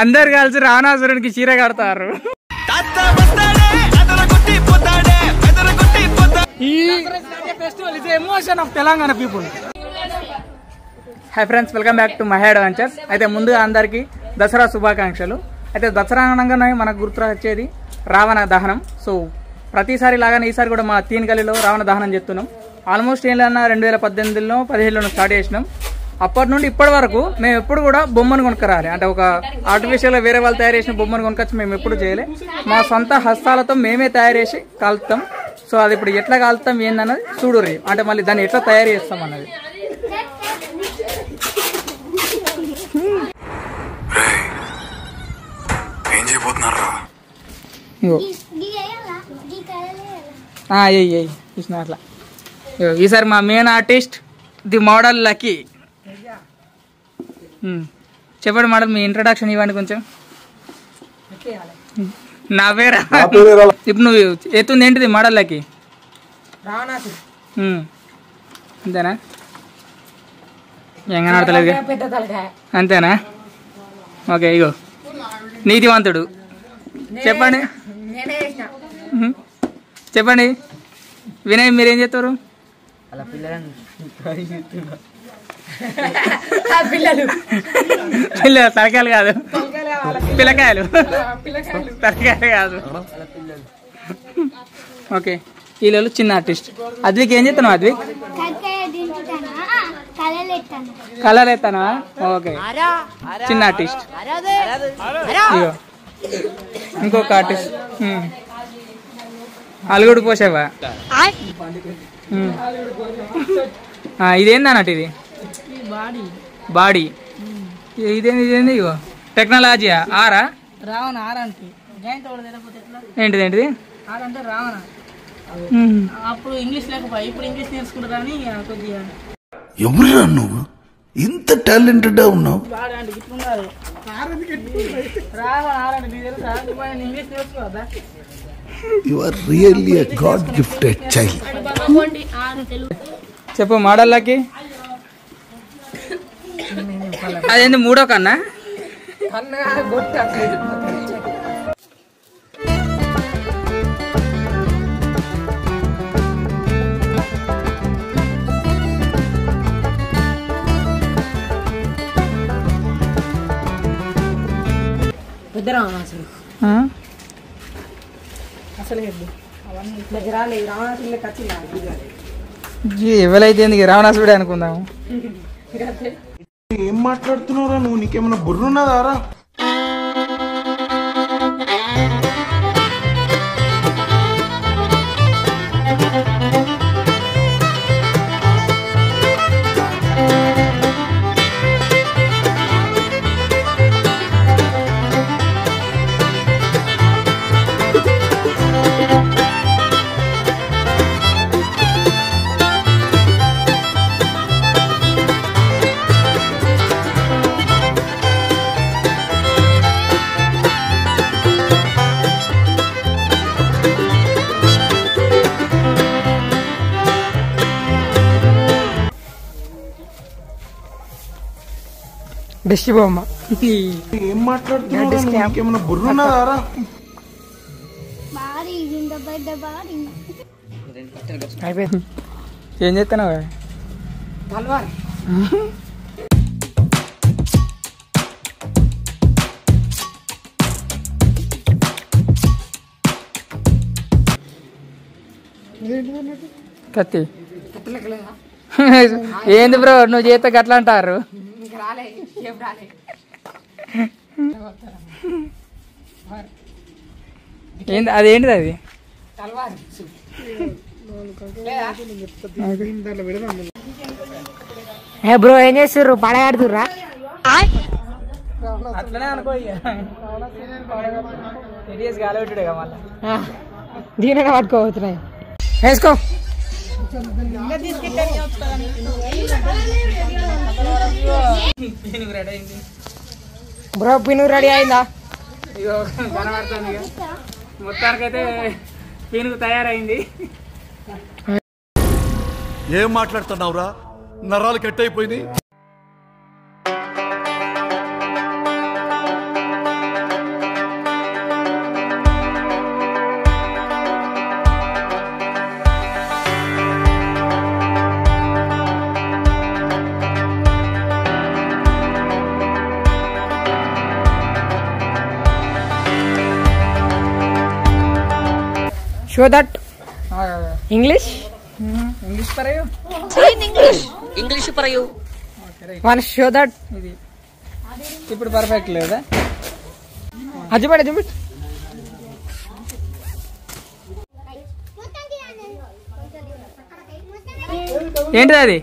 అందరు కలిసి రావణాసురునికి చీర కడతారు. Festival is emotion of Telangana people. Hi friends, welcome back to my adventures. అయితే ముందుగా అందరికీ దసరా శుభాకాంక్షలు. అయితే దసరా అనగానే మనకు గుర్తు వచ్చేది రావణ దహనం. సో ప్రతిసారి లాగానే ఈసారి కూడా మా తీన్ గల్లీలో రావణ దహనం చేస్తున్నాం. ఆల్మోస్ట్ ఏళ్ళన్నా 2018లో 17లో స్టార్ట్ చేసినాం. అప్పటి నుండి ఇప్పటి వరకు మేము ఎప్పుడు కూడా బొమ్మను కొనుక్కరాలి, అంటే ఒక ఆర్టిఫిషియల్గా వేరే వాళ్ళు తయారు చేసిన బొమ్మను కొనుకొచ్చి మేము ఎప్పుడు చేయలే. మా సొంత హస్తాలతో మేమే తయారు చేసి కాలుతాం. సో అది ఇప్పుడు ఎట్లా కాలుతాం ఏందన్నది చూడుర్రి, అంటే మళ్ళీ దాన్ని ఎట్లా తయారు చేస్తాం అన్నది. అట్లా ఈసారి మా main artist the model lucky. చెప్పండి మోడల్, మీ ఇంట్రడక్షన్ ఇవ్వండి కొంచెం. నా పేరు ఇప్పుడు నువ్వు ఎత్తుంది ఏంటిది మోడల్ లక్కీ? అంతేనా? ఎంగ నడతలేదు అంతేనా? ఓకే, ఇగో నీతివంతుడు. చెప్పండి చెప్పండి వినయ్, మీరేం చేస్తారు? పిల్లలు తలకాయలు కాదు, పిల్లకాయలు తలకాయలు కాదు. ఓకే, వీళ్ళు చిన్న ఆర్టిస్ట్. అద్విక్ ఏం చేస్తున్నావు? అద్విక్ కలర్ ఎత్తానా? ఓకే, చిన్న ఆర్టిస్ట్. ఇంకొక ఆర్టిస్ట్ అలుగుడు పోసావా? ఇదేంది అన్నట్టు? ఇది బాడీ. ఇదేంది? ఇగో టెక్నాలజీయా? ఆరా రావణ? ఏంటిది ఏంటిది? రావణ అప్పుడు ఇంగ్లీష్ లేకపోయి ఇప్పుడు ఇంగ్లీష్ నేర్చుకుంటారని కొద్దిగా. ఎవరురా నువ్వు ఇంత టాలెంటెడ్ ఉన్నావు? English నేర్చుకోవద్దా? You are really a God gifted child. చెప్పు మోడల్కి. అదేంది మూడో కన్నా? ఎవరైతే రావణాసుడే అనుకుందాము. ఏం మాట్లాడుతున్నావురా నువ్వు? నీకేమన్నా బుర్రున్నదారా? డిస్టి బొమ్మ. ఏం మాట్లాడుతున్నా? బుర్రున్నదారా? ఏం చేస్తున్నావు? కత్తి. ఏంది బ్రో నువ్వు చేస్తే గట్లా అంటారు? ఏంది అదేంటిది? అది బ్రో ఏం చేస్తారు? పడగాడుతుర్రా? అట్లనే అనుకో. గాలిపెట్టుడే మళ్ళా దీనిగా పట్టుకోవచ్చున్నాయి. వేసుకో. బ్రో పిను రెడీ అయిందా? ఇగో కనబడుతుంది. మొత్తానికైతే పీనుగు తయారైంది. ఏం మాట్లాడుతున్నావురా? నరాలు కట్ అయిపోయినాయి. షో దట్ ఇంగ్లీష్ ఇంగ్లీష్ പറയൂ. ఇంగ్లీష్ പറയൂ. వన్ షో దట్ ఇది ఇప్పుడు పర్ఫెక్ట్ లేదా? అజ్జుబడి అజ్జుబడి ఏంటిది అది?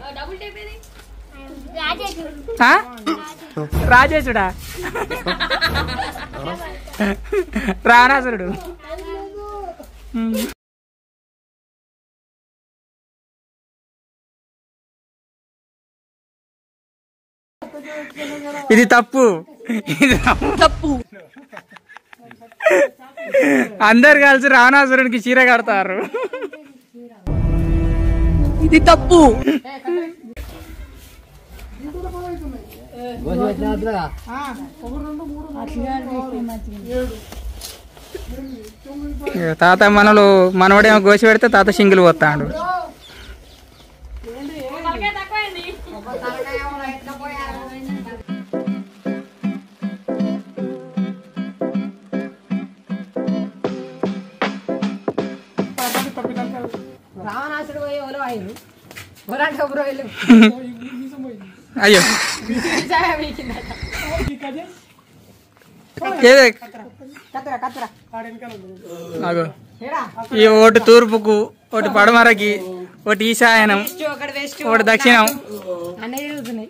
రాజేశుడా? రావణాసురుడు. ఇది తప్పు. తప్పు. అందరు కలిసి రావణాసురుడికి చీర కడతారు. ఇది తప్పు. తాత మనోడేమో గోసి పెడితే తాత సింగిల్ పోతాడు. రావణాసుడు పోయి ఓలో అయ్యారు ఓలాంటి బ్రో వెళ్ళు. అయ్యో ఏదే అగో ఈ ఒకటి తూర్పుకు, ఒకటి పడమరకి, ఒకటి ఈశాయనం, ఒకటి దక్షిణం. అన్నీ జరుగుతున్నాయి.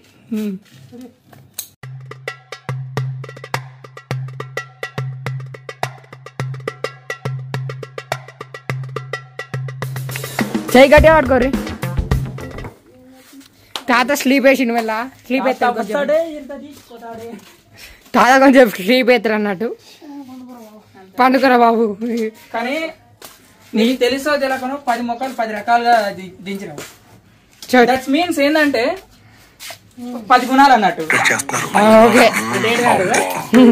చెయ్యి గట్టిగా పట్టుకోరి. తాత స్లీప్ వేసిండు మళ్ళా. స్లీప్ ఎత్తాడు తాత, కొంచెం స్లీప్ ఎత్తారు అన్నట్టు. పండుకరా బాబు. కానీ నీకు తెలుసో తెలియకను 10 మొక్కలు 10 రకాలుగా దించినావు. దట్స్ మీన్స్ ఏంటంటే 10 గుణాలు అన్నట్టు. ఓకే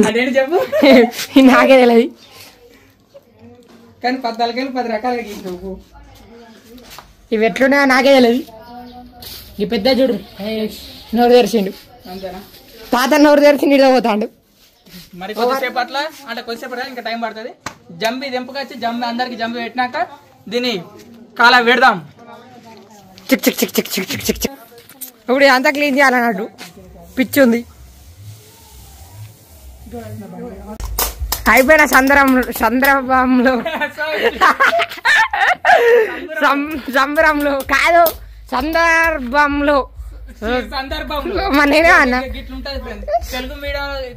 అదేంటి చెప్పు. నాకే తెలియదు. కానీ 14 10 రకాలుగా గీసినావు. ఇవి ఎట్లున్నాయో నాకే తెలియదు. ఈ పెద్ద చూడు నోరు తెరిచిండు. అంతేనా? తాత నోరు తెరిచి నీడ పోతాడు. మరి కొద్దిసేపు అట్లా అంటే కొద్దిసేపు ఇంకా టైం పడుతుంది. జంబి దింపకొచ్చి జంబి అందరికి జంబి పెట్టినాక దీన్ని కాలా పెడదాం. చిక్ చిక్ చిక్ చిక్ చిక్ చిక్ చిక్ చిక్. ఇప్పుడు అంతా క్లీన్ చేయాలన్నట్టు. పిచ్చి ఉంది. అయిపోయిన సందర్భంలో సంబరంలో కాదు సందర్భంలో మరి నేనే అన్నా. గిట్లుంటది ఫ్రెండ్.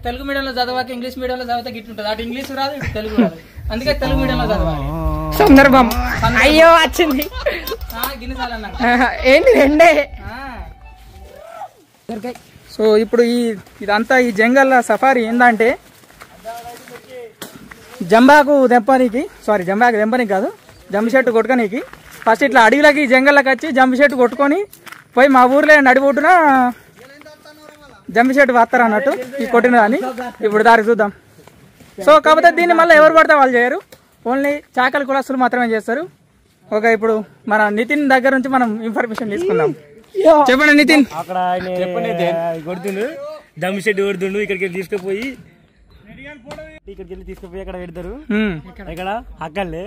తెలుగు మీడియంలో చదవాక ఇంగ్లీష్ మీడియంలో చదివితే గిట్లుంటది. అటు ఇంగ్లీష్ రాదు, ఇటు తెలుగు రాదు. అందుకే తెలుగు మీడియంలో చదవాలి. సందర్భం. అయ్యో వచ్చింది. గిన్నెసాలన్నా ఏంటి రెండే. సో ఇప్పుడు ఇదంతా ఈ జంగల్ సఫారీ ఏంటంటే జంబాకు దెంపనీకి కాదు, జంబి చెట్టు కొట్టుకోనీకి. ఫస్ట్ ఇట్లా అడవిలోకి జంగల్లోకి వచ్చి జంబి చెట్టు కొట్టుకొని పోయి మా ఊర్లో నడిపోటున జంబి చెట్టు వస్తారు అన్నట్టు ఈ కొట్టిన దాన్ని. ఇప్పుడు దారి చూద్దాం. సో కాకపోతే దీన్ని మళ్ళీ ఎవరు పడితే వాళ్ళు చేయరు. ఓన్లీ చాకలి కులస్తులు మాత్రమే చేస్తారు. ఓకే, ఇప్పుడు మన నితిన్ దగ్గర నుంచి మనం ఇన్ఫర్మేషన్ తీసుకుందాం. చెప్పండి నితిన్. అక్కడ కొడుతుండు దమ్మి షెడ్ కొడుతుండు. ఇక్కడికి తీసుకుపోయి అక్కడ పెడతారు. ఇక్కడ అక్కడలే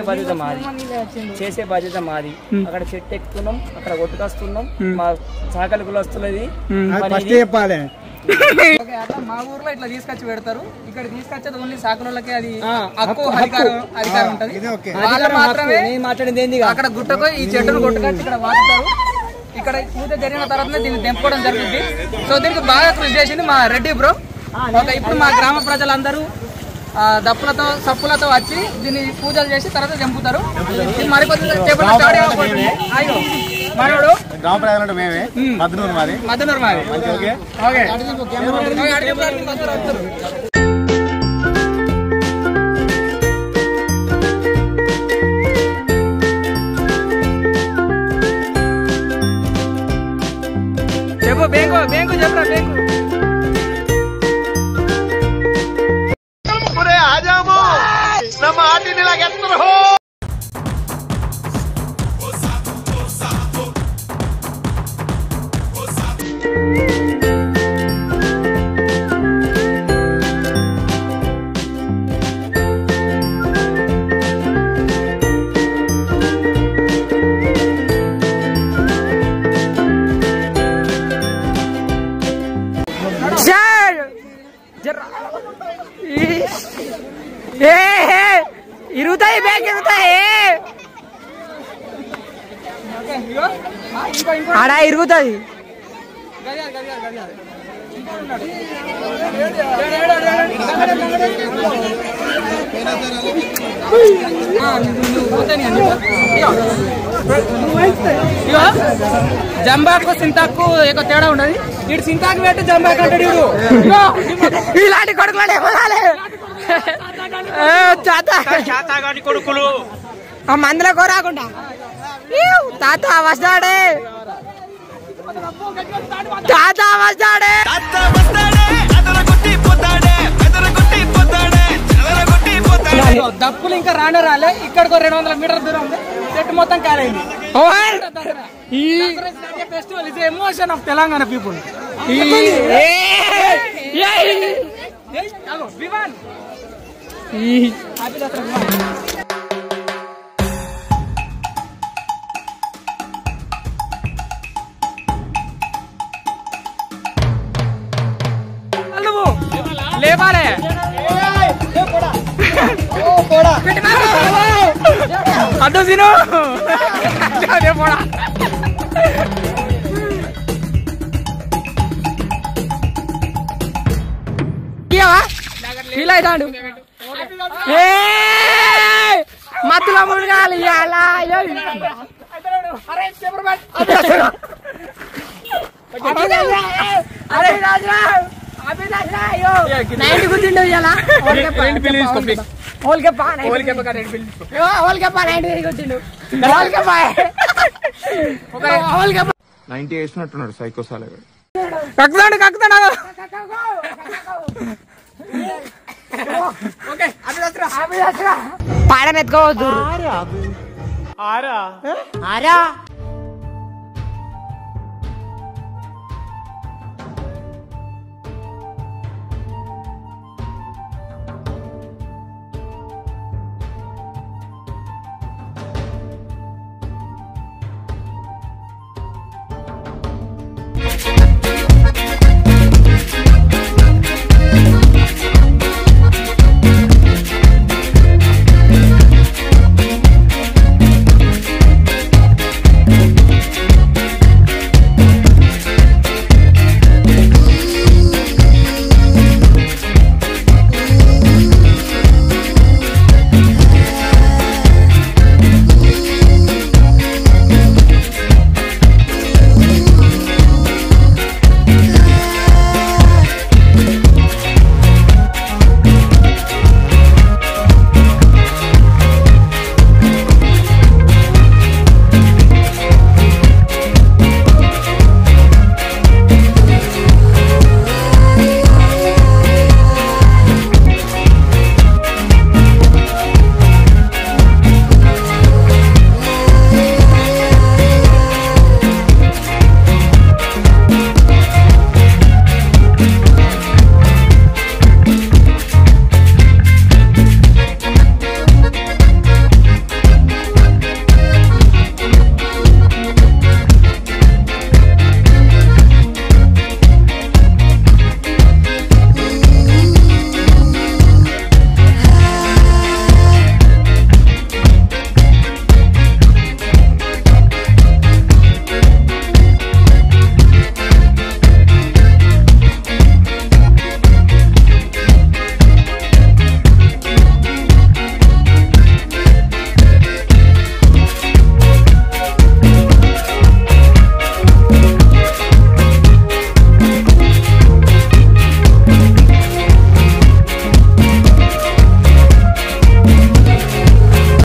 బాధ్యత మాది, చేసే బాధ్యత మాది. అక్కడ చెట్టు ఎక్కుతున్నాం, అక్కడ కొట్టుకొస్తున్నాం. మా చాకలి కులస్తులది చెప్పాలి. అట్లా మా ఊర్లో ఇట్లా తీసుకొచ్చి పెడతారు. ఇక్కడ తీసుకొచ్చేది ఓన్లీ సాకులకి అది హక్కు అధికారం ఉంటది. మాత్రమే మాట్లాడింది ఏంది. అక్కడ గుట్టకు ఈ చెట్టును కొట్టుకొచ్చి ఇక్కడ వాడుతారు. ఇక్కడ పూజ జరిగిన తర్వాత దీన్ని తెంపుకోవడం జరుగుతుంది. సో దీనికి బాగా కృషి చేసింది మా రెడ్డి బ్రో. ఇప్పుడు మా గ్రామ ప్రజలందరూ దప్పులతో సప్పులతో వచ్చి దీన్ని పూజలు చేసి తర్వాత చంపుతారు. మరికొద్ది చేపలు స్టార్ట్ అయిపోతుంది. అయ్యో మనోడు గ్రామ ప్రజలు మేమే మద్దనూరు మాది. ఓకే చెప్పు బేంకు చెప్పరా బేంకు. ನಮ್ಮ ಆಟಿನಿಲಾಗ ಎತ್ತರ ಹೋ ఇరుగుతాయి బ్యాగ్ ఇరుగుతాయి ఆడ ఇరుగుతుంది. జంబాకు సింతాకు ఏకో తేడా ఉండదు. ఇటు సింతాకు పెట్టి జంబాకు అంటాడు. ఇలాంటి కొడుకులు కొడుకులు ఆ మందులో కోరాకుండా తాత వస్తాడే తాత వస్తాడే. దప్పులు ఇంకా రాలే. ఇక్కడికి 200 మీటర్ల దూరం ఉంది. చెట్టు మొత్తం కాలేండి. Festival is emotion of Telangana people. లేపాలే అడ్డు తిను అదే పోడా. ఫీల్ అవుతాడు మత్తులో మునగాలి. నైన్టీ కూర్చుండు ఇలా వేసినట్టున్నాడు సైకోసాల. కక్కుతాడు పాడనెత్తుకోవద్దు.